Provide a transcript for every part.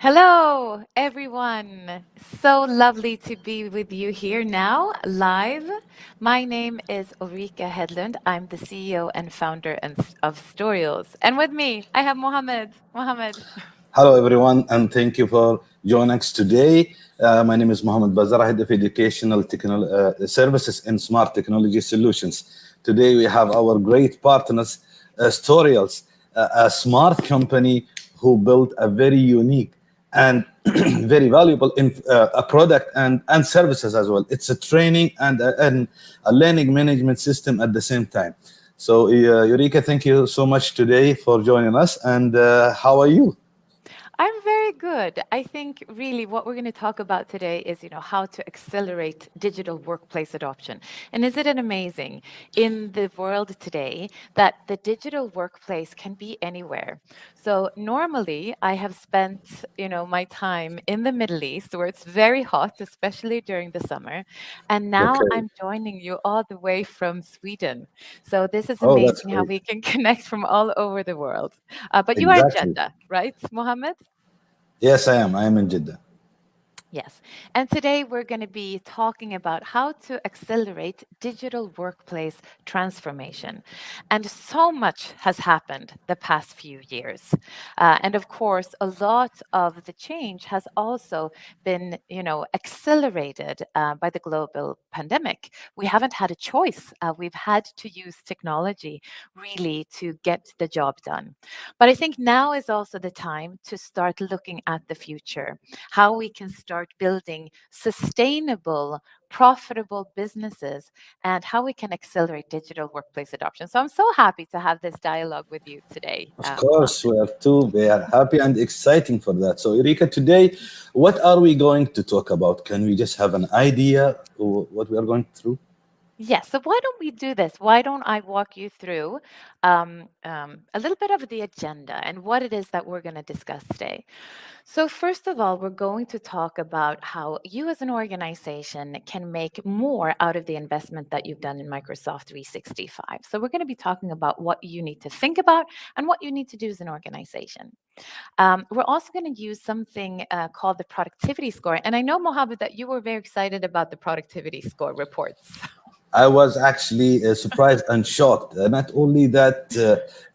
Hello, everyone. So lovely to be with you here now, live. My name is Ulrika Hedlund. I'm the CEO and founder of Storyals. And with me, I have Mohammed. Mohammed. Hello, everyone, and thank you for joining us today. My name is Mohammad Bazareh, Head of Educational Services and Smart Technology Solutions. Today, we have our great partners, Storyals, a smart company who built a very unique and very valuable a product and services as well. It's a training and a learning management system at the same time. So, Eureka, thank you so much today for joining us. And how are you? I'm very good. I think really what we're going to talk about today is, how to accelerate digital workplace adoption. And isn't it amazing in the world today that the digital workplace can be anywhere? So normally I have spent, my time in the Middle East where it's very hot, especially during the summer. And now Okay. I'm joining you all the way from Sweden. So this is Oh, that's amazing how great. we can connect from all over the world. But you are in Exactly. Jeddah, right, Mohammed? Yes, I am. I am in Jeddah. Yes. And today we're going to be talking about how to accelerate digital workplace transformation. And so much has happened the past few years. And of course, a lot of the change has also been, accelerated by the global pandemic. We haven't had a choice. We've had to use technology really to get the job done. But I think now is also the time to start looking at the future, how we can start building sustainable, profitable businesses, and how we can accelerate digital workplace adoption. So I'm so happy to have this dialogue with you today, Of course, Mohammed. we are too. We are happy and exciting for that. So, Erika, today, what are we going to talk about? Can we just have an idea of what we are going through? Yes, so why don't we do this? Why don't I walk you through a little bit of the agenda and what it is that we're going to discuss today? So, first of all, we're going to talk about how you as an organization can make more out of the investment that you've done in Microsoft 365. So, we're going to be talking about what you need to think about and what you need to do as an organization. We're also going to use something called the productivity score. And I know, Mohammed, that you were very excited about the productivity score reports. I was actually surprised and shocked. Not only that,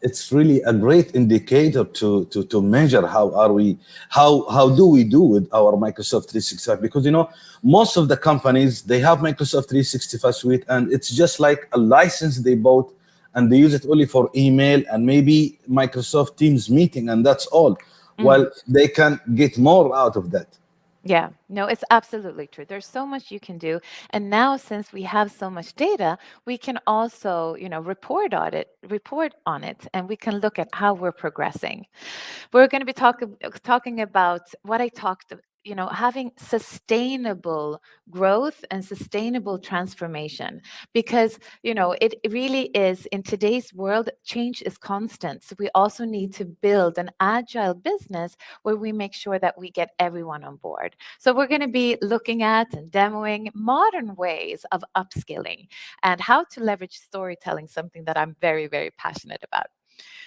it's really a great indicator to measure how do we do with our Microsoft 365, because most of the companies, they have Microsoft 365 suite, and it's just like a license they bought, and they use it only for email and maybe Microsoft Teams meeting, and that's all. Well, Mm. they can get more out of that. Yeah, no, it's absolutely true. There's so much you can do. And now since we have so much data, we can also, report on it, and we can look at how we're progressing. We're going to be talking about what I talked, having sustainable growth and sustainable transformation, because, it really is in today's world, change is constant. So we also need to build an agile business where we make sure that we get everyone on board. So we're going to be looking at and demoing modern ways of upskilling and how to leverage storytelling, something that I'm very, very passionate about.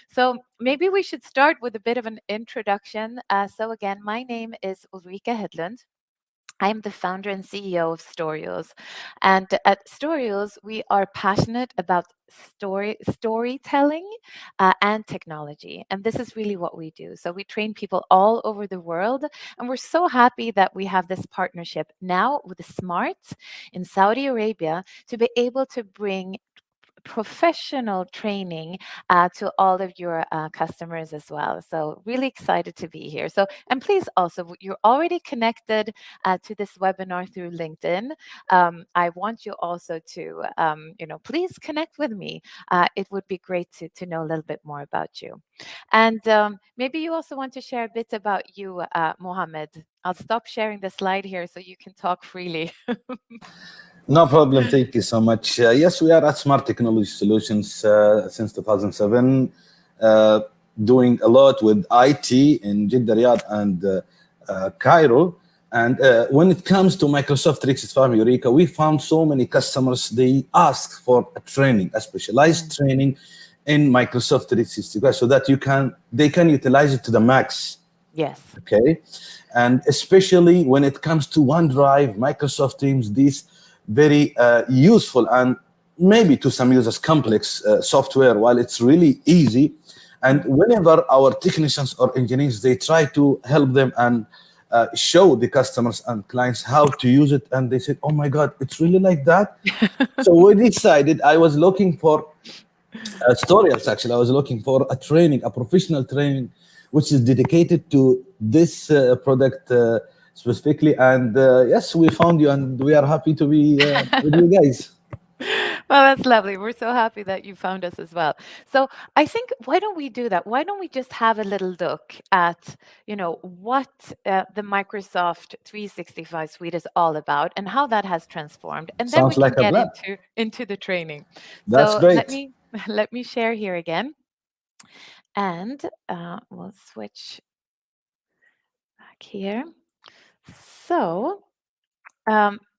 So maybe we should start with a bit of an introduction. So again, my name is Ulrika Hedlund. I am the founder and CEO of Storyals. And at Storyals, we are passionate about storytelling and technology. And this is really what we do. So we train people all over the world. And we're so happy that we have this partnership now with the Smart in Saudi Arabia to be able to bring professional training to all of your customers as well. So really excited to be here. So, and please also, you're already connected to this webinar through LinkedIn. I want you also to, please connect with me. It would be great to know a little bit more about you. And maybe you also want to share a bit about you, Mohammed. I'll stop sharing the slide here so you can talk freely. No problem. Thank you so much. Yes, we are at Smart Technology Solutions since 2007, uh, doing a lot with IT in Jeddah, Riyadh, and Cairo. And when it comes to Microsoft 365 Eureka, we found so many customers, they ask for a training, a specialized Mm, training in Microsoft 365, so that they can utilize it to the max. Yes. Okay, and especially when it comes to OneDrive, Microsoft Teams, these very useful and maybe to some users complex software, while it's really easy. And Mm. whenever our technicians or engineers, they try to help them and show the customers and clients how to use it, and they said, oh my god, it's really like that. So we decided, I was looking for Storyals, actually. I was looking for a training, a professional training, which is dedicated to this product specifically. And yes, we found you, and we are happy to be with you guys. Well, that's lovely. We're so happy that you found us as well. So I think why don't we do that? Why don't we just have a little look at, what the Microsoft 365 suite is all about and how that has transformed, and then we Sounds can like a get plan. into the training. That's So let great. me let me share here again, and we'll switch back here. So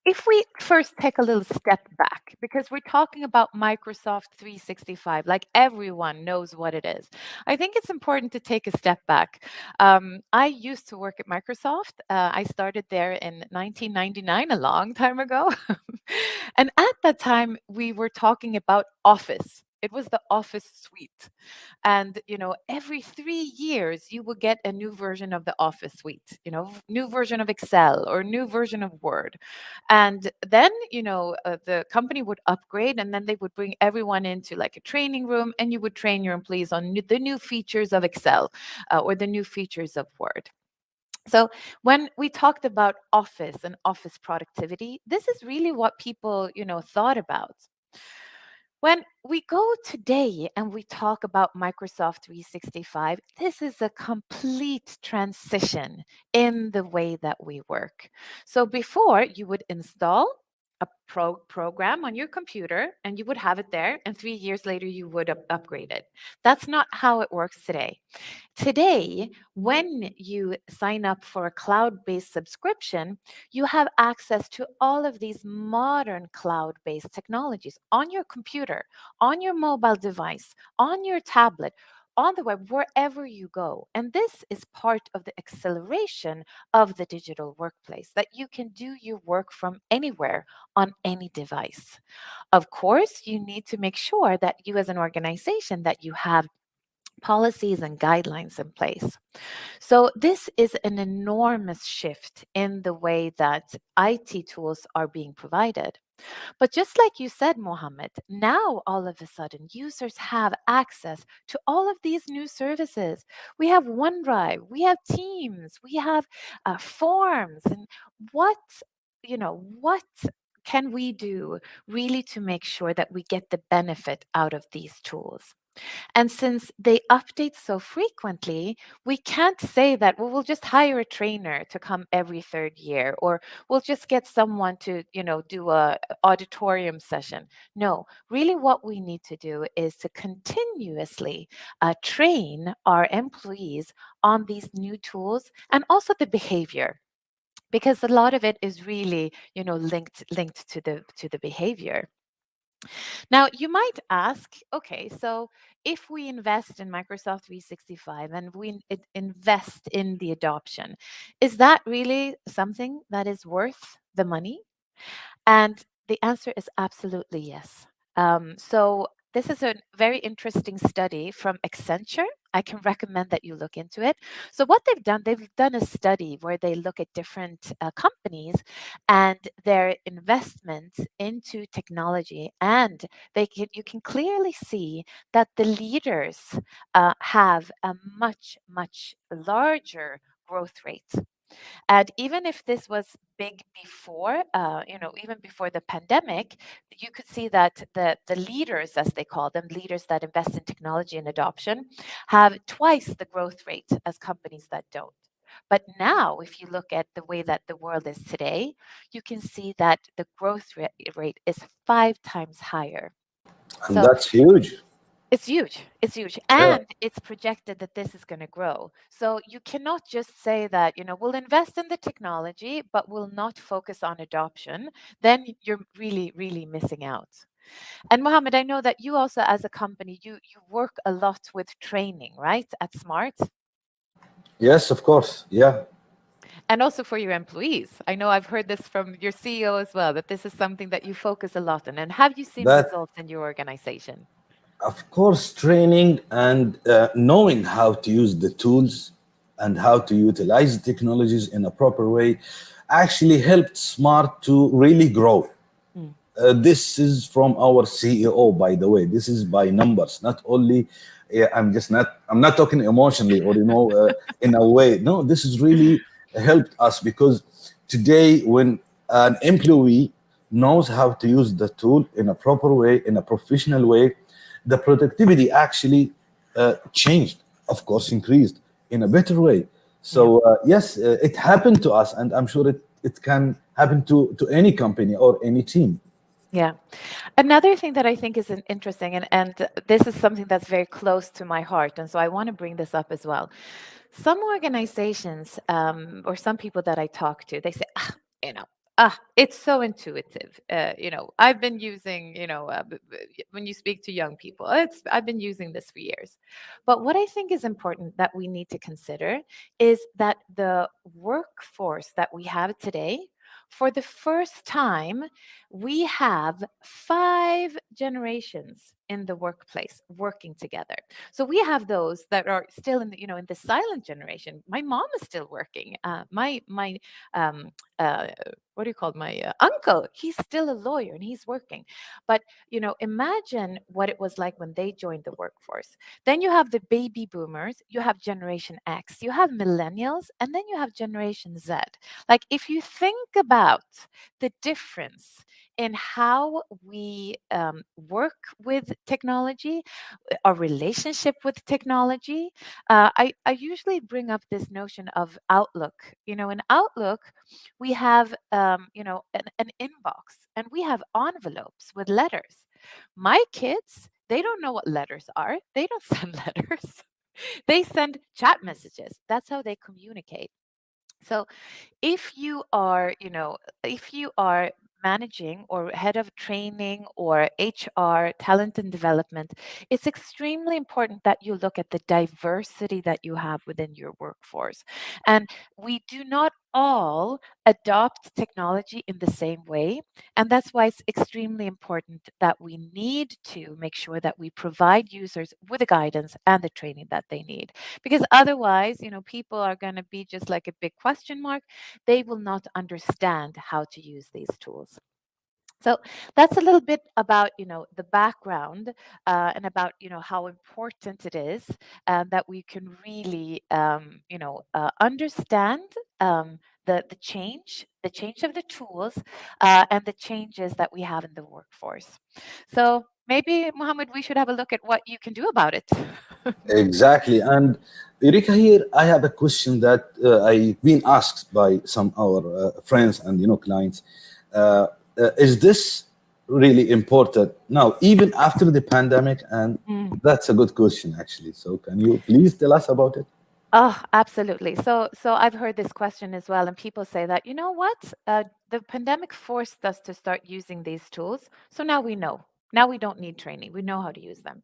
if we first take a little step back, because we're talking about Microsoft 365, like everyone knows what it is, I think it's important to take a step back. I used to work at Microsoft. I started there in 1999, a long time ago. And at that time, we were talking about Office. It was the Office suite. And, every 3 years, you would get a new version of the Office suite, new version of Excel or new version of Word. And then, the company would upgrade, and then they would bring everyone into like a training room, and you would train your employees on the new features of Excel or the new features of Word. So, when we talked about Office and Office productivity, this is really what people, thought about. When we go today and we talk about Microsoft 365, this is a complete transition in the way that we work. So before, you would install a program on your computer and you would have it there, and 3 years later, you would upgrade it. That's not how it works today. Today, when you sign up for a cloud based subscription, you have access to all of these modern cloud based technologies on your computer, on your mobile device, on your tablet, on the web, wherever you go. And this is part of the acceleration of the digital workplace, that you can do your work from anywhere on any device. Of course, you need to make sure that you as an organization that you have policies and guidelines in place. So this is an enormous shift in the way that IT tools are being provided. But just like you said, Mohammed, now all of a sudden users have access to all of these new services. We have OneDrive, we have Teams, we have Forms, and what what can we do really to make sure that we get the benefit out of these tools? And since they update so frequently, we can't say that, well, we'll just hire a trainer to come every third year, or we'll just get someone to, do a auditorium session. No, really what we need to do is to continuously train our employees on these new tools and also the behavior, because a lot of it is really, linked to the behavior. Now, you might ask, okay, so if we invest in Microsoft 365 and we invest in the adoption, is that really something that is worth the money? And the answer is absolutely yes. So, this is a very interesting study from Accenture. I can recommend that you look into it. So, what they've done a study where they look at different companies and their investments into technology, and you can clearly see that the leaders have a much, much larger growth rate. And even if this was big before, even before the pandemic, you could see that the leaders, as they call them, leaders that invest in technology and adoption, have twice the growth rate as companies that don't. But now, if you look at the way that the world is today, you can see that the growth rate is 5 times higher. And So that's huge. it's huge. It's huge. Yeah. And it's projected that this is going to grow. So you cannot just say that, we'll invest in the technology, but we'll not focus on adoption. Then you're really, really missing out. And Mohammed, I know that you also, as a company, you work a lot with training, right? At Smart. Yes, of course. Yeah, And also for your employees. I know I've heard this from your CEO as well, that this is something that you focus a lot on. And have you seen that results in your organization? of course, training and knowing how to use the tools and how to utilize the technologies in a proper way actually helped Smart to really grow. Mm, This is from our CEO, by the way. This is by numbers, not only. I'm just not. I'm not talking emotionally or in a way. No, this has really helped us because today, when an employee knows how to use the tool in a proper way, in a professional way, the productivity actually changed. Of course, increased in a better way. yeah. So yes, it happened to us, and I'm sure it can happen to any company or any team. Yeah. Another thing that I think is interesting, and this is something that's very close to my heart, and so I want to bring this up as well. Some organizations, or some people that I talk to, they say, you know, it's so intuitive. I've been using, when you speak to young people, I've been using this for years. But what I think is important that we need to consider is that the workforce that we have today, for the first time, we have 5 generations in the workplace working together. So we have those that are still in the, in the silent generation. My mom is still working. My um, uh, what do you call it? My uncle? He's still a lawyer and he's working. But imagine what it was like when they joined the workforce. Then you have the baby boomers, you have Generation X, you have millennials, and then you have Generation Z. Like if you think about the difference in how we work with technology, our relationship with technology. I usually bring up this notion of Outlook. In Outlook, we have an inbox and we have envelopes with letters. My kids, they don't know what letters are. They don't send letters. They send chat messages. That's how they communicate. So if you are managing or head of training or HR, talent and development, it's extremely important that you look at the diversity that you have within your workforce. And we do not all adopt technology in the same way. And that's why it's extremely important that we need to make sure that we provide users with the guidance and the training that they need. Because otherwise, people are going to be just like a big question mark. They will not understand how to use these tools. So that's a little bit about the background, and about how important it is that we can really understand the change of the tools, and the changes that we have in the workforce. So maybe, Mohammed, we should have a look at what you can do about it. Exactly. And Eureka, here I have a question that I've been asked by some our friends and clients. Is this really important now, even after the pandemic? And that's a good question, actually. So can you please tell us about it? Oh, absolutely. So I've heard this question as well, and people say that, you know what? The pandemic forced us to start using these tools. So now we know. Now we don't need training. We know how to use them.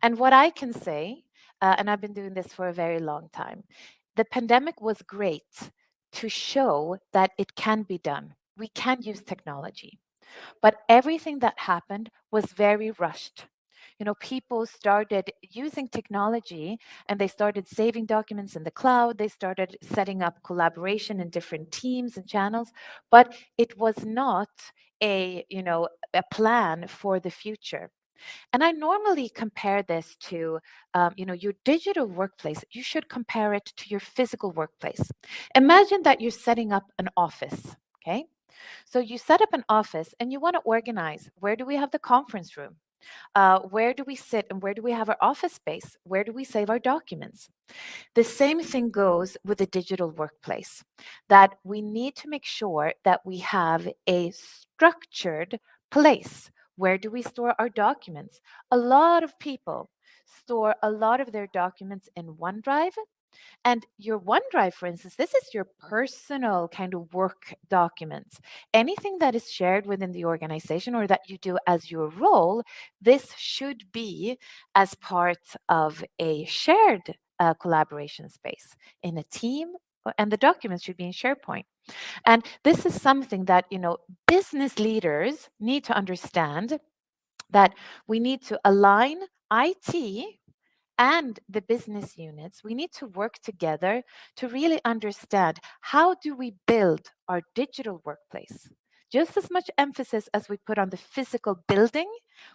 And what I can say, and I've been doing this for a very long time, the pandemic was great to show that it can be done. We can use technology. But everything that happened was very rushed. People started using technology and they started saving documents in the cloud. They started setting up collaboration in different teams and channels, but it was not a plan for the future. And I normally compare this to, your digital workplace. You should compare it to your physical workplace. Imagine that you're setting up an office. Okay. So you set up an office and you want to organize, where do we have the conference room? Where do we sit and where do we have our office space? Where do we save our documents? The same thing goes with the digital workplace, that we need to make sure that we have a structured place. Where do we store our documents? A lot of people store a lot of their documents in OneDrive, and your OneDrive, for instance, this is your personal kind of work documents. Anything that is shared within the organization or that you do as your role, this should be as part of a shared collaboration space in a team, and the documents should be in SharePoint. And this is something that, business leaders need to understand, that we need to align IT and the business units. We need to work together to really understand, how do we build our digital workplace? Just as much emphasis as we put on the physical building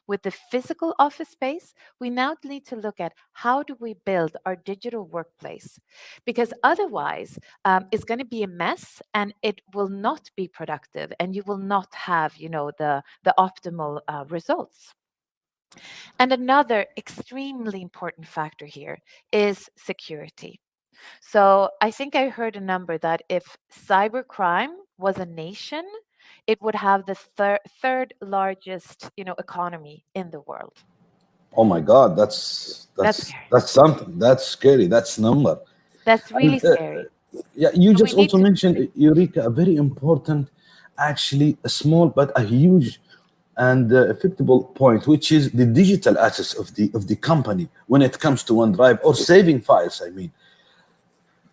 with the physical office space, we now need to look at, how do we build our digital workplace? Because otherwise, it's going to be a mess, and it will not be productive, and you will not have, the optimal results. And another extremely important factor here is security. So I think I heard a number that if cybercrime was a nation, it would have the third largest, economy in the world. Oh my God, that's That's that's scary. that's something. That's scary. That's number. That's And really scary. yeah, you So we just need also to mentioned, Eureka, a very important, actually a small but a huge and effective point, which is the digital access of the company when it comes to OneDrive or saving files. I mean,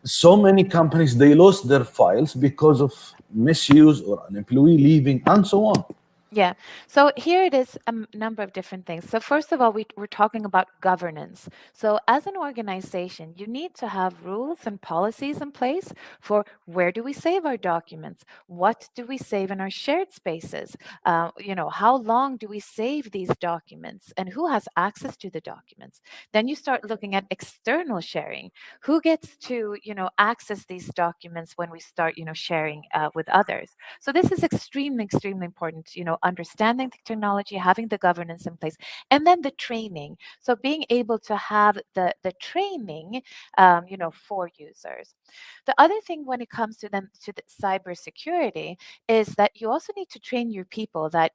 so many companies, they lost their files because of misuse or an employee leaving and so on. Yeah. So here it is, a number of different things. So first of all, we're talking about governance. So as an organization, you need to have rules and policies in place for, where do we save our documents? What do we save in our shared spaces? How long do we save these documents, and who has access to the documents? Then you start looking at external sharing. Who gets to, access these documents when we start, sharing with others? So this is extremely, extremely important, understanding the technology, having the governance in place, and then the training. So being able to have the training, for users. The other thing when it comes to the cybersecurity is that you also need to train your people that,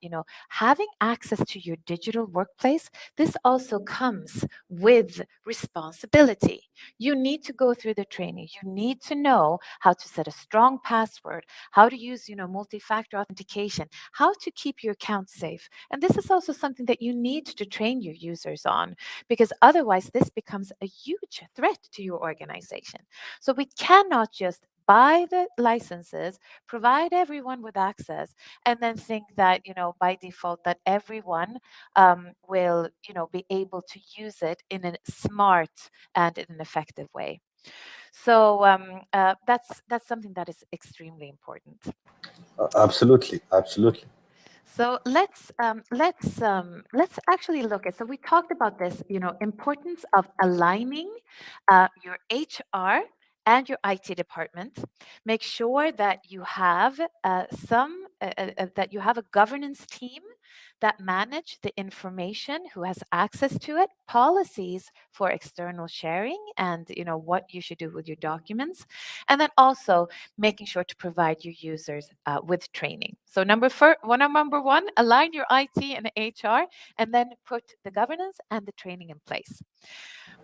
having access to your digital workplace, this also comes with responsibility. You need to go through the training. You need to know how to set a strong password, how to use, multi-factor authentication, how to keep your account safe. And this is also something that you need to train your users on, because otherwise this becomes a huge threat to your organization. So we cannot just buy the licenses, provide everyone with access, and then think that, by default, that everyone will, be able to use it in a smart and in an effective way. So that's something that is extremely important. Absolutely, absolutely. So let's actually look at. So we talked about this, importance of aligning your HR and your IT department. Make sure that you have that you have a governance team that manage the information, who has access to it, policies for external sharing, and what you should do with your documents, and then also making sure to provide your users with training. So number one, align your IT and HR, and then put the governance and the training in place.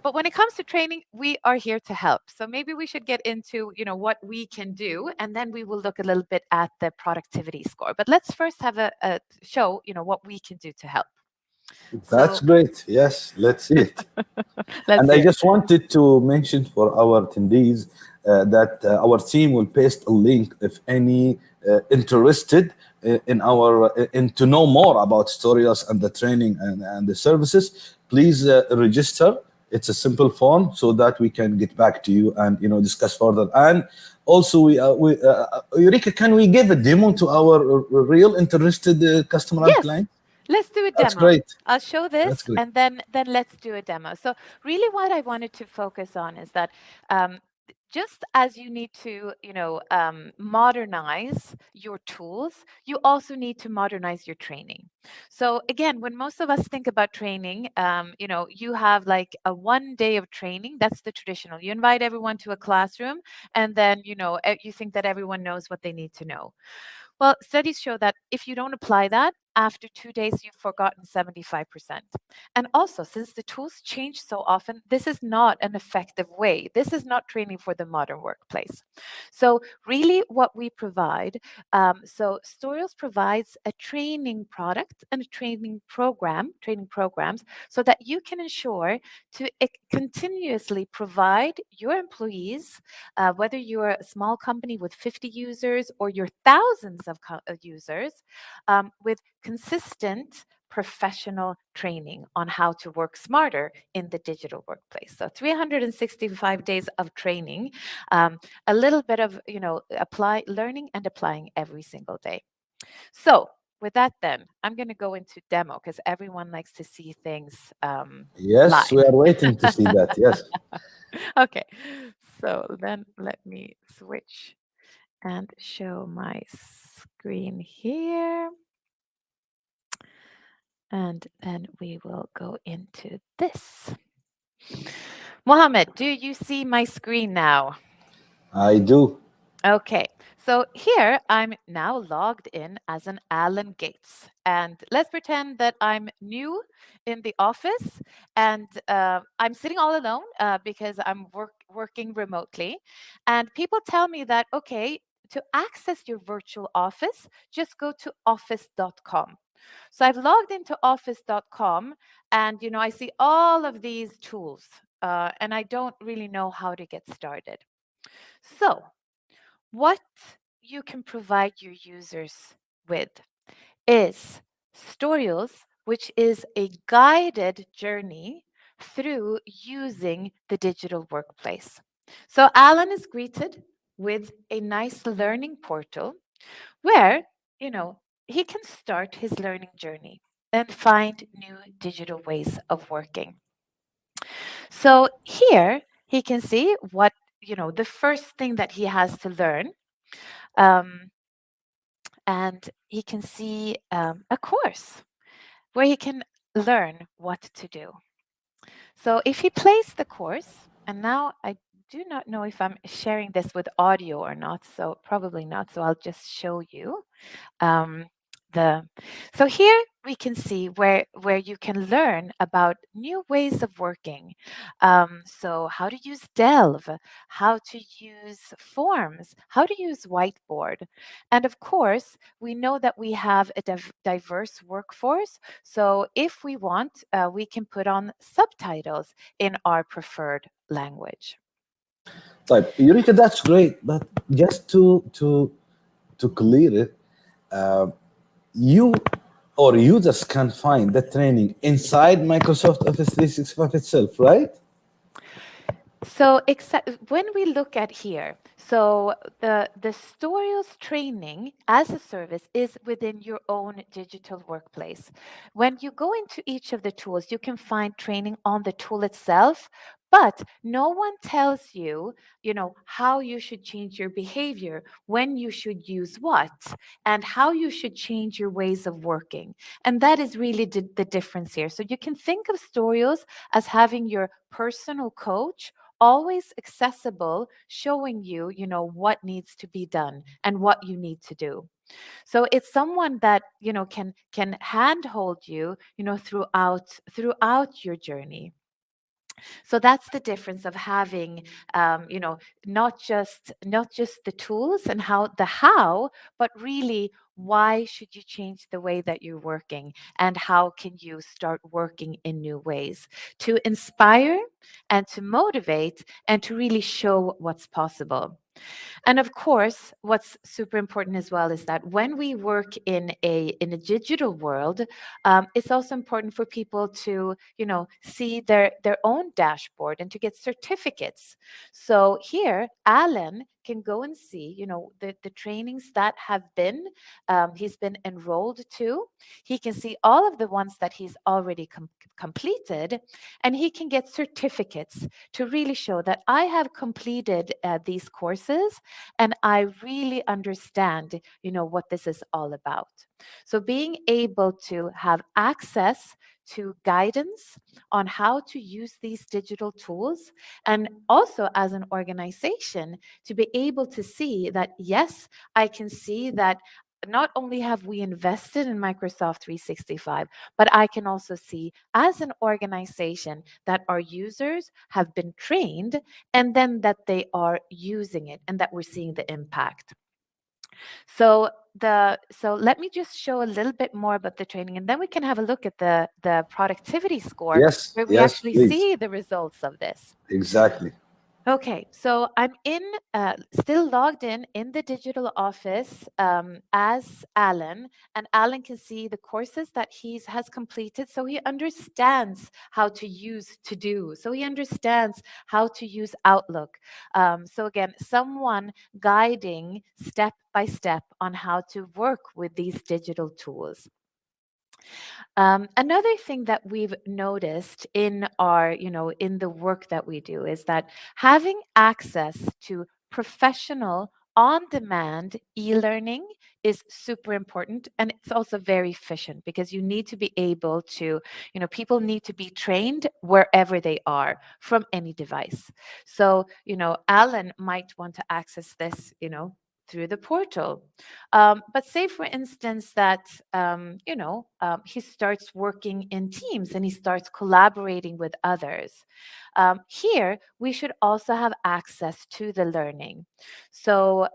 But when it comes to training, we are here to help. So maybe we should get into, what we can do, and then we will look a little bit at the productivity score. But let's first have a show, what we can do to help. That's So great. Yes, let's see it. let's And I hear. just wanted to mention for our attendees that our team will paste a link if any interested in our in to know more about Storyals and the training and the services. Please register. It's a simple form so that we can get back to you and discuss further. And also, Eureka, can we give a demo to our real interested customer and Yes, client? let's do a That's demo. great. I'll show That's this, great. and then let's do a demo. So really what I wanted to focus on is that, just as you need to, modernize your tools, you also need to modernize your training. So again, when most of us think about training, you have like a 1 day of training. That's the traditional. You invite everyone to a classroom, and then, you think that everyone knows what they need to know. Well, studies show that if you don't apply that, after 2 days, you've forgotten 75%. And also, since the tools change so often, this is not an effective way. This is not training for the modern workplace. So, really, what we provide, so Storyals provides a training product and a training programs, so that you can ensure to continuously provide your employees, whether you're a small company with 50 users or you're thousands of users, with consistent professional training on how to work smarter in the digital workplace. So 365 days of training, a little bit of apply learning and applying every single day. So with that, then I'm going to go into demo because everyone likes to see things Yes, we live. are waiting to see that. Yes. Okay, so then let me switch and show my screen here. And then we will go into this. Mohammed, do you see my screen now? I do. Okay, so here I'm now logged in as an Alan Gates. And let's pretend that I'm new in the office and I'm sitting all alone because I'm working remotely. And people tell me that, okay, to access your virtual office, just go to office.com. So I've logged into office.com and, I see all of these tools and I don't really know how to get started. So, what you can provide your users with is Storyals, which is a guided journey through using the digital workplace. So Alan is greeted with a nice learning portal where, you know, he can start his learning journey and find new digital ways of working. So here he can see what, the first thing that he has to learn. Um, and he can see a course where he can learn what to do. So if he plays the course, and now I do not know if I'm sharing this with audio or not, so probably not. So I'll just show you um, the so here we can see where you can learn about new ways of working, so how to use delve, how to use forms, how to use whiteboard. And of course we know that we have a diverse workforce, so if we want, we can put on subtitles in our preferred language. Type Eureka, that's great, but just to clear it, you or users can find the training inside Microsoft Office 365 itself, right? So when we look at here, so the Storyals training as a service is within your own digital workplace. When you go into each of the tools, you can find training on the tool itself, but no one tells you, how you should change your behavior, when you should use what, and how you should change your ways of working. And that is really the difference here. So you can think of Storyals as having your personal coach always accessible, showing you, what needs to be done and what you need to do. So it's someone that, can handhold you, throughout your journey. So that's the difference of having, not just the tools and how, but really why should you change the way that you're working and how can you start working in new ways to inspire and to motivate and to really show what's possible. And of course, what's super important as well is that when we work in a digital world, it's also important for people to, see their own dashboard and to get certificates. So here, Alan can go and see, the trainings that have been he's been enrolled to. He can see all of the ones that he's already completed, and he can get certificates to really show that I have completed these courses and I really understand, what this is all about. So being able to have access to guidance on how to use these digital tools, and also as an organization to be able to see that, yes, I can see that not only have we invested in Microsoft 365, but I can also see as an organization that our users have been trained and then that they are using it and that we're seeing the impact. So let me just show a little bit more about the training, and then we can have a look at the productivity score Yes, where we yes, actually please. see the results of this. Exactly. Okay, so I'm still logged in the digital office as Alan, and Alan can see the courses that he has completed. So he understands how to use To Do. So he understands how to use Outlook. So again, someone guiding step by step on how to work with these digital tools. Another thing that we've noticed in in the work that we do is that having access to professional on-demand e-learning is super important, and it's also very efficient because you need to be able to, people need to be trained wherever they are from any device. So, Alan might want to access this, through the portal. But say, for instance, that he starts working in teams and he starts collaborating with others. Here, we should also have access to the learning. So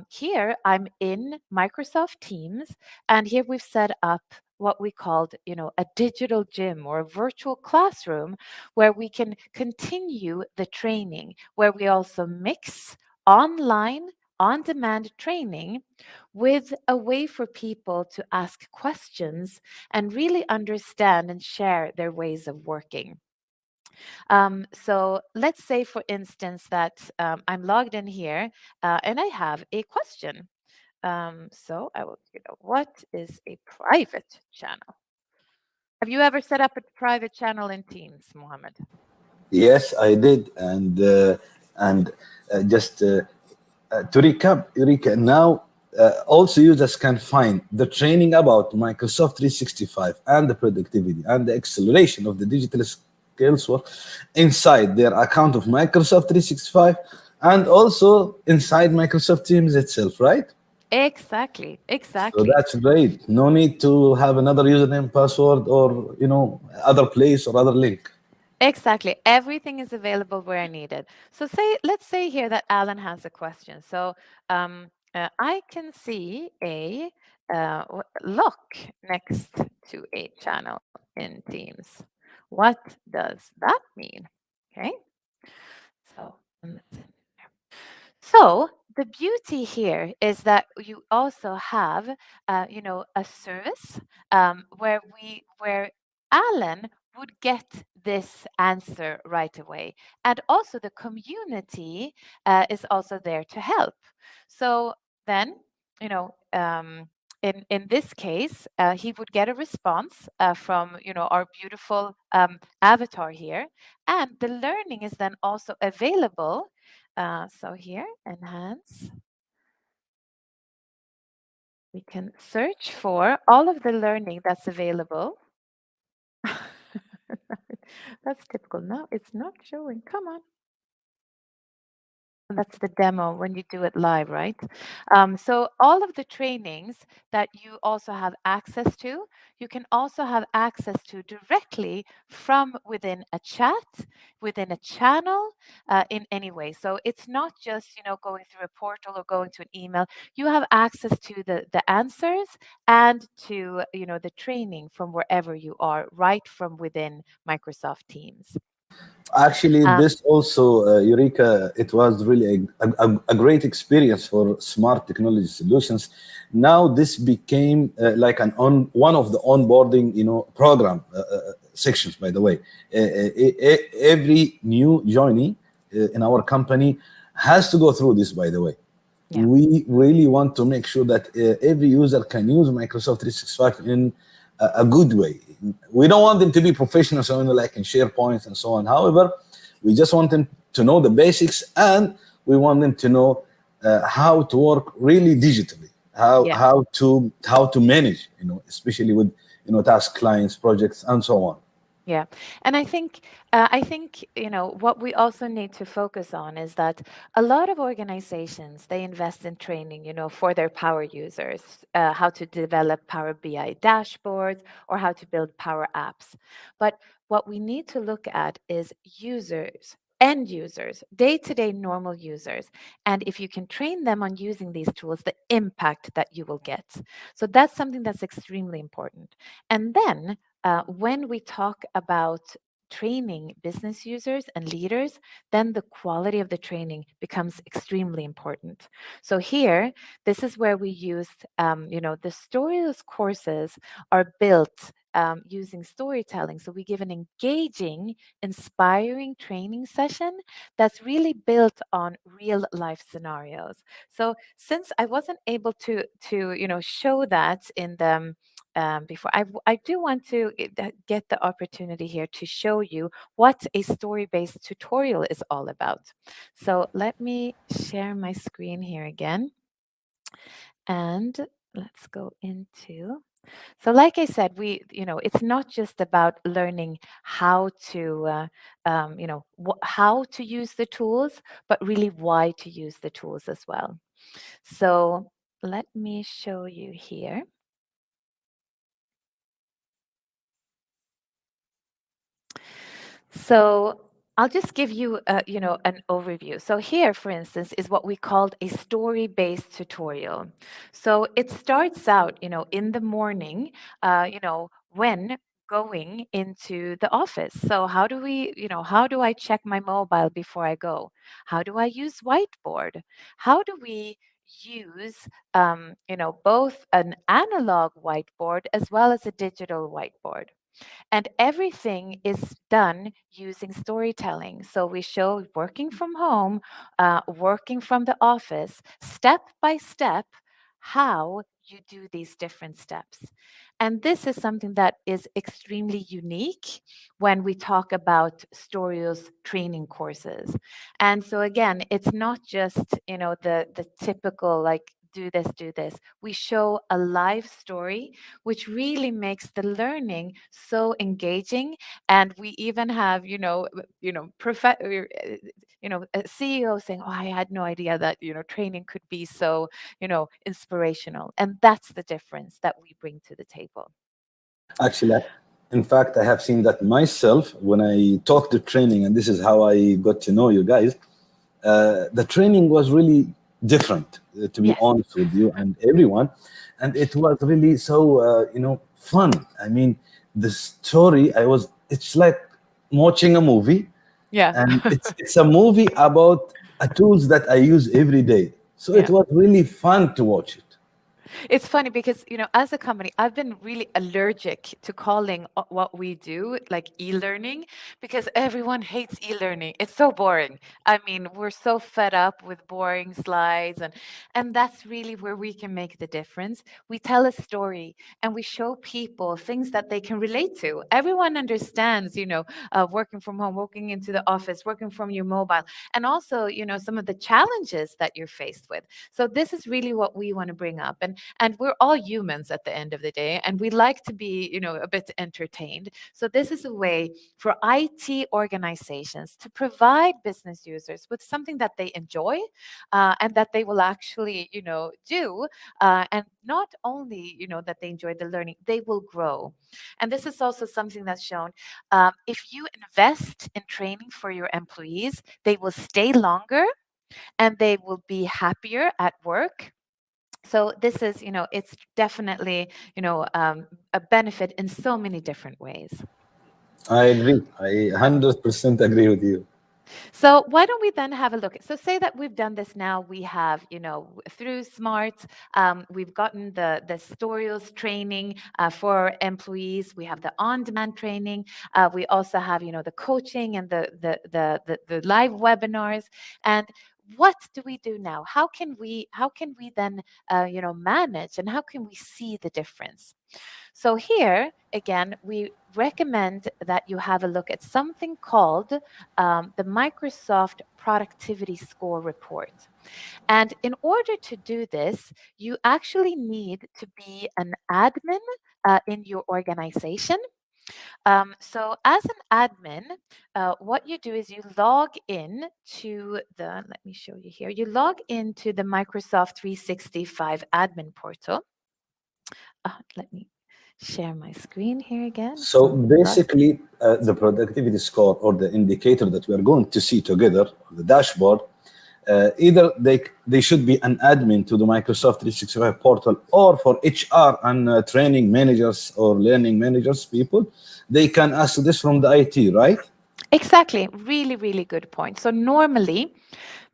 here, I'm in Microsoft Teams, and here we've set up what we called, a digital gym or a virtual classroom where we can continue the training, where we also mix online on demand training with a way for people to ask questions and really understand and share their ways of working. So let's say, for instance, that I'm logged in here and I have a question. So I will, what is a private channel? Have you ever set up a private channel in Teams, Mohammed? Yes, I did, and just to recap, Eureka, now also users can find the training about Microsoft 365 and the productivity and the acceleration of the digital skills work inside their account of Microsoft 365 and also inside Microsoft Teams itself, right? Exactly, So exactly. that's great. No need to have another username, password, or other place or other link. Exactly. Everything is available where I need it. So let's say here that Alan has a question. So I can see a lock next to a channel in Teams. What does that mean? Okay. So so the beauty here is that you also have, a service where Alan would get this answer right away, and also the community is also there to help. So then, you know. In this case, he would get a response from our beautiful avatar here, and the learning is then also available. So here, enhance, we can search for all of the learning that's available. That's typical. No, it's not showing. Come on. That's the demo when you do it live, right? So all of the trainings that you also have access to, you can also have access to directly from within a chat, within a channel, in any way. So it's not just going through a portal or going to an email. You have access to the answers and to the training from wherever you are, right from within Microsoft Teams. Actually, Um, this also, Eureka, it was really a great experience for smart technology solutions. Now this became like an on one of the onboarding, program sections. By the way, every new joinee in our company has to go through this. By the way, yeah. we really want to make sure that every user can use Microsoft 365 in a good way. We don't want them to be professionals only like in SharePoint and so on. However, we just want them to know the basics, and we want them to know how to work really digitally, how Yeah. how to manage, especially with task clients, projects, and so on. Yeah. And I think, what we also need to focus on is that a lot of organizations, they invest in training, for their power users, how to develop Power BI dashboards or how to build Power Apps. But what we need to look at is users, end users, day-to-day normal users. And if you can train them on using these tools, the impact that you will get. So that's something that's extremely important. And then when we talk about training business users and leaders, then the quality of the training becomes extremely important. So here, this is where we use, the Storyals courses are built using storytelling. So we give an engaging, inspiring training session that's really built on real life scenarios. So since I wasn't able to show that in the before. I do want to get the opportunity here to show you what a story-based tutorial is all about. So let me share my screen here again, and let's go into. So, like I said, it's not just about learning how to, how to use the tools, but really why to use the tools as well. So, let me show you here. So I'll just give you, an overview. So here, for instance, is what we called a story-based tutorial. So it starts out, in the morning, when going into the office. So how do I check my mobile before I go? How do I use whiteboard? How do we use, both an analog whiteboard as well as a digital whiteboard? And everything is done using storytelling. So we show working from home, working from the office, step by step, how you do these different steps. And this is something that is extremely unique when we talk about Storyos training courses. And so again, it's not just, the typical like do this. We show a live story which really makes the learning so engaging. And we even have, a CEO saying, "Oh, I had no idea that training could be so inspirational." And that's the difference that we bring to the table. Actually, in fact, I have seen that myself when I talk to training, and this is how I got to know you guys. The training was really different, to be Yes. honest with you and everyone, and it was really so fun. I mean, the story it's like watching a movie, Yeah. and it's a movie about a tools that I use every day. So it Yeah. was really fun to watch it. It's funny because, as a company, I've been really allergic to calling what we do like e-learning because everyone hates e-learning. It's so boring. I mean, we're so fed up with boring slides, and that's really where we can make the difference. We tell a story and we show people things that they can relate to. Everyone understands, working from home, working into the office, working from your mobile, and also, some of the challenges that you're faced with. So this is really what we want to bring up. And we're all humans at the end of the day, and we like to be, a bit entertained. So this is a way for IT organizations to provide business users with something that they enjoy, and that they will actually, do, and not only, that they enjoy the learning, they will grow. And this is also something that's shown. If you invest in training for your employees, they will stay longer and they will be happier at work. So this is, it's definitely, a benefit in so many different ways. I agree. I 100% agree with you. So why don't we then have a look? So say that we've done this now. We have, through Smart, we've gotten the Storyals training for employees. We have the on-demand training. We also have, the coaching and the live webinars. And what do we do now? How can we then manage, and how can we see the difference? So here, again, we recommend that you have a look at something called the Microsoft Productivity Score Report. And in order to do this, you actually need to be an admin in your organization. So as an admin, what you do is you log in to the, let me show you here, you log into the Microsoft 365 admin portal. Let me share my screen here again. So So basically, the productivity score or the indicator that we are going to see together, the dashboard, either they should be an admin to the Microsoft 365 portal, or for HR and training managers or learning managers people, they can ask this from the IT, right? exactly, really, really good point. So normally,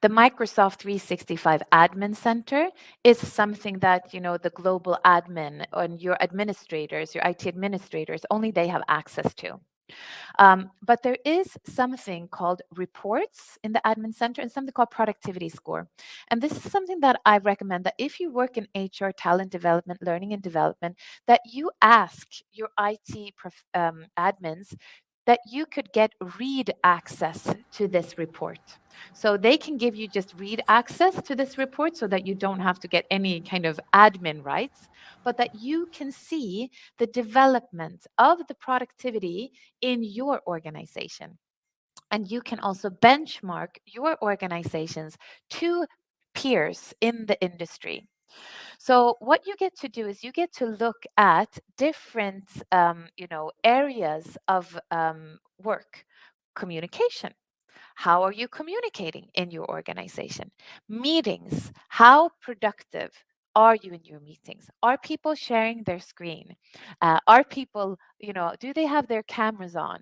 the Microsoft 365 Admin Center is something that, the global admin and your administrators, your IT administrators, only they have access to. But there is something called reports in the admin center and something called productivity score. And this is something that I recommend that if you work in HR, talent development, learning and development, that you ask your IT admins that you could get read access to this report. So they can give you just read access to this report so that you don't have to get any kind of admin rights, but that you can see the development of the productivity in your organization. And you can also benchmark your organizations to peers in the industry. So what you get to do is you get to look at different, areas of work, communication. How are you communicating in your organization? Meetings. How productive are you in your meetings? Are people sharing their screen? Are people, do they have their cameras on?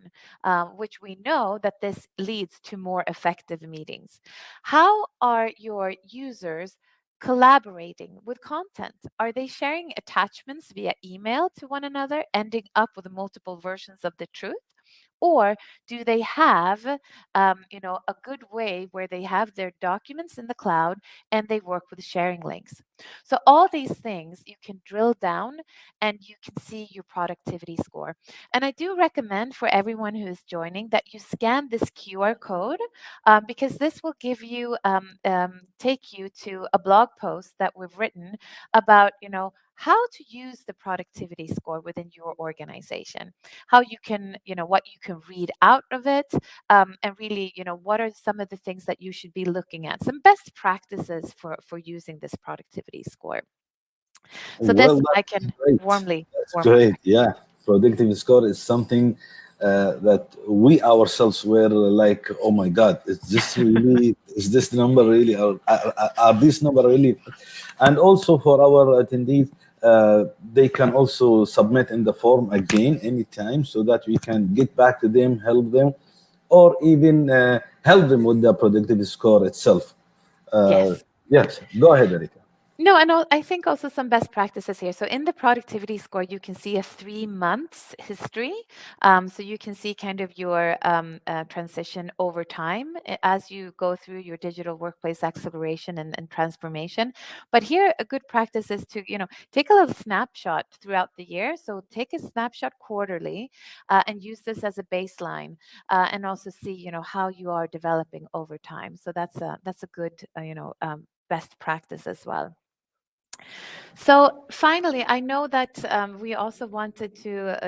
Which we know that this leads to more effective meetings. How are your users collaborating with content? Are they sharing attachments via email to one another, ending up with multiple versions of the truth? Or do they have, a good way where they have their documents in the cloud and they work with sharing links? So all these things you can drill down and you can see your productivity score. And I do recommend for everyone who is joining that you scan this QR code, because this will give you, take you to a blog post that we've written about, how to use the productivity score within your organization, how you can, what you can read out of it, and really, what are some of the things that you should be looking at, some best practices for using this productivity score. So this Well, I that's can great. warmly, That's warmly great. recommend. Yeah, predictive score is something that we ourselves were like, oh my God, is this really? Is this number really? Are these number really? And also for our attendees, they can also submit in the form again anytime, so that we can get back to them, help them, or even help them with the predictive score itself. Uh, Yes. yes, go ahead, Erika. No, and I think also some best practices here. So in the productivity score, you can see a 3 months history. So you can see kind of your transition over time as you go through your digital workplace acceleration and transformation. But here, a good practice is to, take a little snapshot throughout the year. So take a snapshot quarterly, and use this as a baseline, and also see, how you are developing over time. So that's a good, best practice as well. So finally, I know that we also wanted to,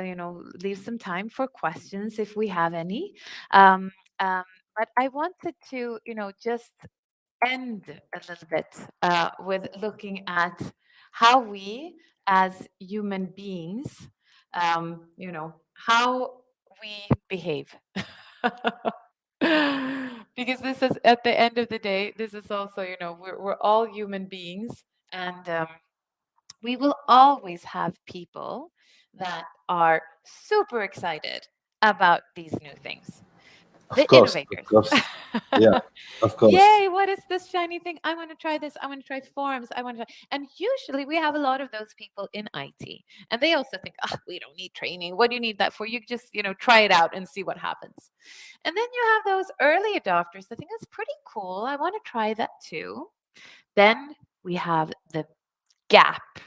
leave some time for questions if we have any. Um, um, but I wanted to, just end a little bit with looking at how we, as human beings, how we behave. Because this is, at the end of the day, this is also, we're all human beings, and we will always have people that are super excited about these new things. Of The course, of innovators. course. Yeah, of course. Yay, what is this shiny thing? I want to try this. I want to try forms. I want to try. And usually we have a lot of those people in IT. And they also think, oh, we don't need training. What do you need that for? You just, try it out and see what happens. And then you have those early adopters that think it's pretty cool. I want to try that too. Then we have the gap.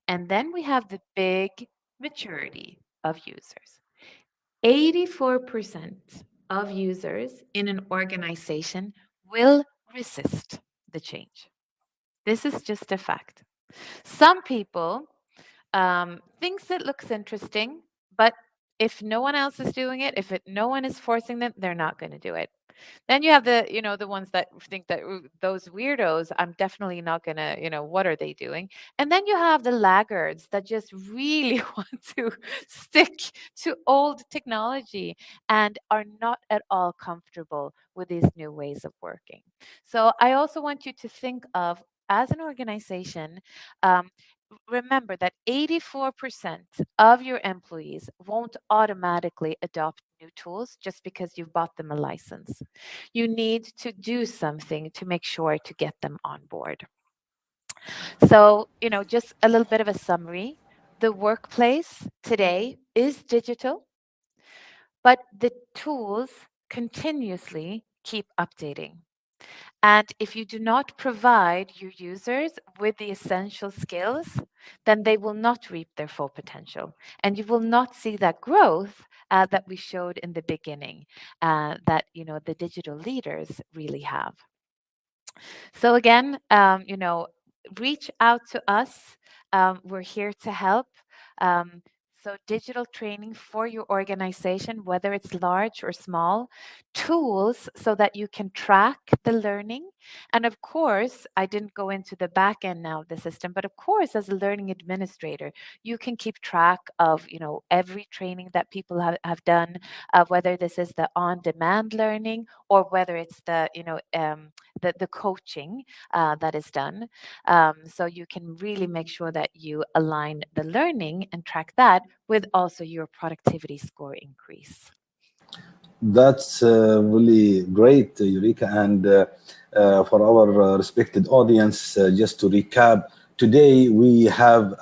And then we have the big maturity of users. 84% of users in an organization will resist the change. This is just a fact. Some people thinks it looks interesting, but if no one else is doing it, if no one is forcing them, they're not going to do it. Then you have the ones that think that, "Ooh, those weirdos, I'm definitely not going to, what are they doing?" And then you have the laggards that just really want to stick to old technology and are not at all comfortable with these new ways of working. So I also want you to think of, as an organization, um, remember that 84% of your employees won't automatically adopt new tools just because you've bought them a license. You need to do something to make sure to get them on board. So, just a little bit of a summary. The workplace today is digital, but the tools continuously keep updating. And if you do not provide your users with the essential skills, then they will not reap their full potential. And you will not see that growth that we showed in the beginning, that the digital leaders really have. So again, reach out to us. We're here to help. Um, so digital training for your organization, whether it's large or small, tools so that you can track the learning. And of course, I didn't go into the back end now of the system, but of course, as a learning administrator, you can keep track of, every training that people have done, whether this is the on-demand learning or whether it's the coaching that is done. So you can really make sure that you align the learning and track that with also your productivity score increase. That's really great, Eureka. And for our respected audience, just to recap, today we have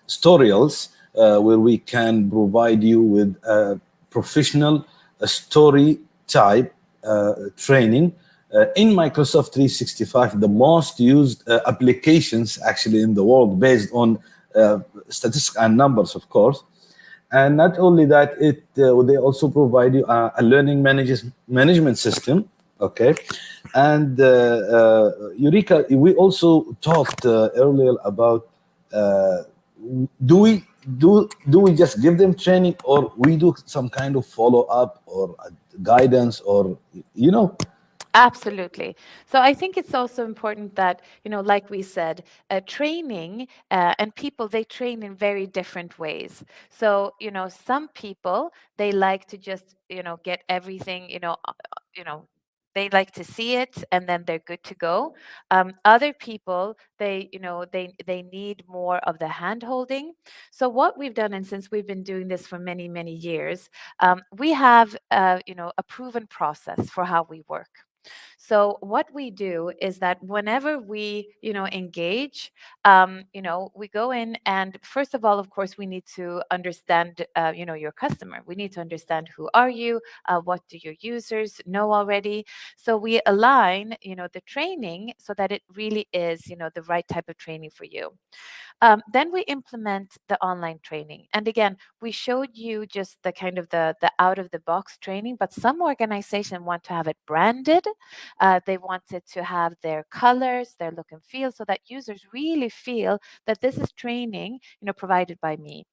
Storyals, where we can provide you with professional story type training in Microsoft 365, the most used applications actually in the world based on statistics and numbers, of course. And not only that, it they also provide you a learning management system. Okay, and Eureka, we also talked earlier about uh, do we do we just give them training, or we do some kind of follow up or guidance, or you know. Absolutely. So I think it's also important that, like we said, training and people, they train in very different ways. So, some people, they like to just, get everything, they like to see it and then they're good to go. Other people, they need more of the hand holding. So what we've done, and since we've been doing this for many, many years, we have, a proven process for how we work. So what we do is that whenever we, engage, we go in, and first of all, of course, we need to understand, your customer. We need to understand, who are you? What do your users know already? So we align, the training so that it really is, the right type of training for you. Then we implement the online training. And again, we showed you just the kind of the out of the box training, but some organization want to have it branded. They want it to have their colors, their look and feel, so that users really feel that this is training, provided by me.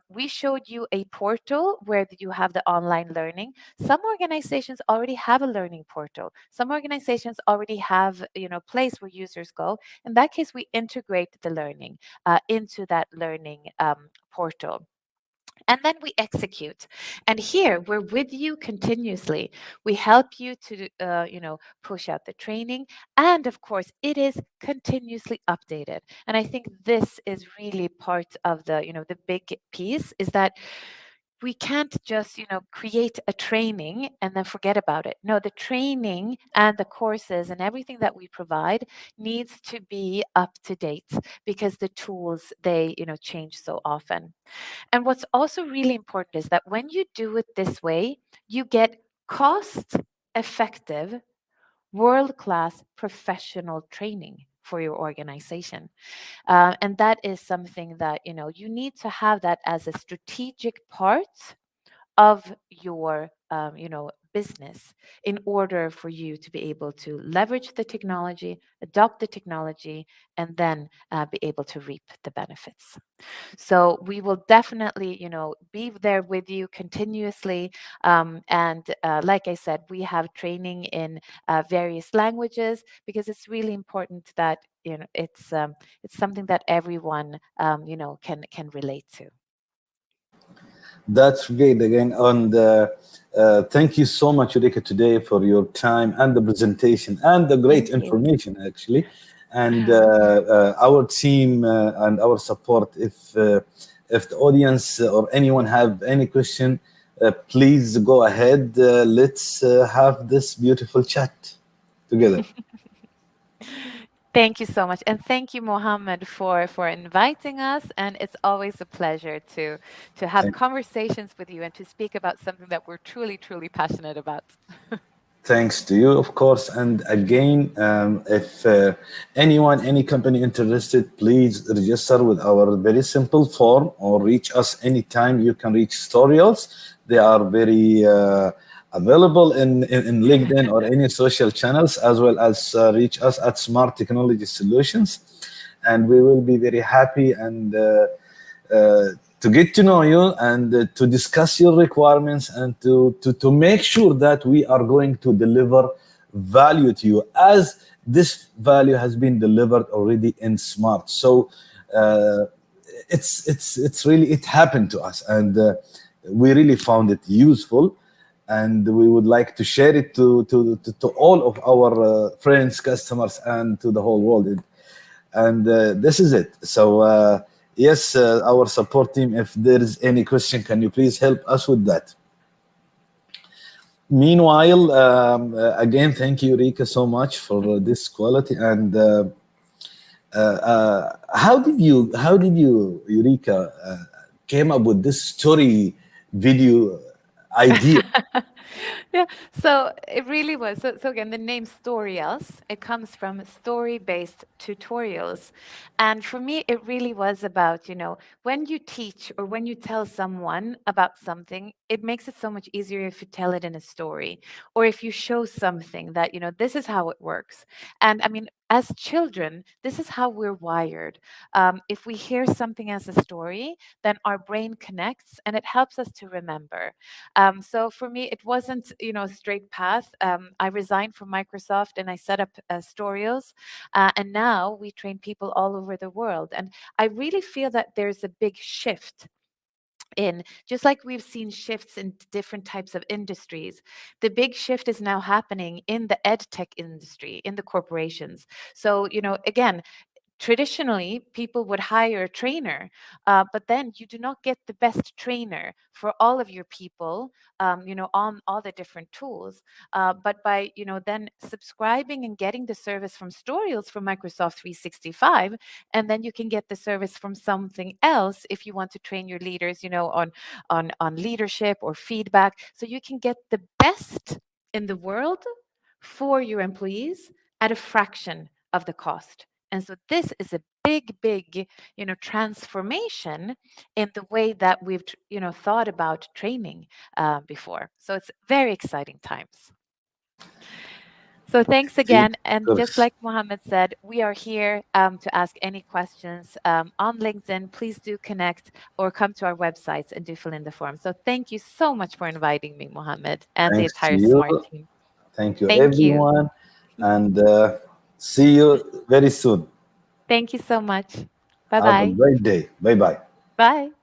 We showed you a portal where you have the online learning. Some organizations already have a learning portal. Some organizations already have, place where users go. In that case, we integrate the learning into that learning portal. And then we execute. And here we're with you continuously. We help you to, push out the training. And of course, it is continuously updated. And I think this is really part of the big piece, is that we can't just create a training and then forget about it. No, the training and the courses and everything that we provide needs to be up to date, because the tools, they change so often. And what's also really important is that when you do it this way, you get cost effective, world class professional training for your organization. And that is something that, you need to have that as a strategic part of your business in order for you to be able to leverage the technology, adopt the technology, and then be able to reap the benefits. So we will definitely, be there with you continuously. And like I said, we have training in various languages because it's really important that it's something that everyone can relate to. That's great again. And thank you so much, Eureka, today for your time and the presentation and the great Thank you. information, actually. And our team and our support, if the audience or anyone have any question, please go ahead. Let's have this beautiful chat together. Thank you so much, and thank you, Mohammed, for inviting us. And it's always a pleasure to have Thank conversations with you and to speak about something that we're truly, truly passionate about. Thanks to you, of course. And again, if anyone, any company interested, please register with our very simple form or reach us anytime. You can reach Storyals. They are very available in LinkedIn or any social channels, as well as reach us at Smart Technology Solutions. And we will be very happy and to get to know you and to discuss your requirements and to make sure that we are going to deliver value to you as this value has been delivered already in Smart. So it's really it happened to us, and we really found it useful, and we would like to share it to all of our friends, customers, and to the whole world. And this is it. So yes, our support team, if there is any question, can you please help us with that? Meanwhile, again, thank you, Rika, so much for this quality. And how did you Eureka came up with this story video idea? Yeah, so it really was. So again, the name Storyals, it comes from story-based tutorials. And for me, it really was about, when you teach or when you tell someone about something, it makes it so much easier if you tell it in a story or if you show something that, this is how it works. And I mean, as children, this is how we're wired. If we hear something as a story, then our brain connects and it helps us to remember. So for me, it wasn't, a straight path. I resigned from Microsoft and I set up Storyals, and now we train people all over the world. And I really feel that there's a big shift in, just like we've seen shifts in different types of industries, the big shift is now happening in the ed tech industry, in the corporations. So, again, traditionally people would hire a trainer, but then you do not get the best trainer for all of your people, on all the different tools. But by then subscribing and getting the service from Storyals from Microsoft 365, and then you can get the service from something else if you want to train your leaders, on leadership or feedback. So you can get the best in the world for your employees at a fraction of the cost. And so this is a big, big, transformation in the way that we've, thought about training before. So it's very exciting times. So thanks Of again. And just course. like Mohammed said, we are here to ask any questions on LinkedIn. Please do connect or come to our websites and do fill in the form. So thank you so much for inviting me, Mohammed, and the Thanks to entire you. Smart team. Thank you, Thank you. everyone. And see you very soon. Thank you so much. Bye Have a bye. great day. Bye bye. Bye.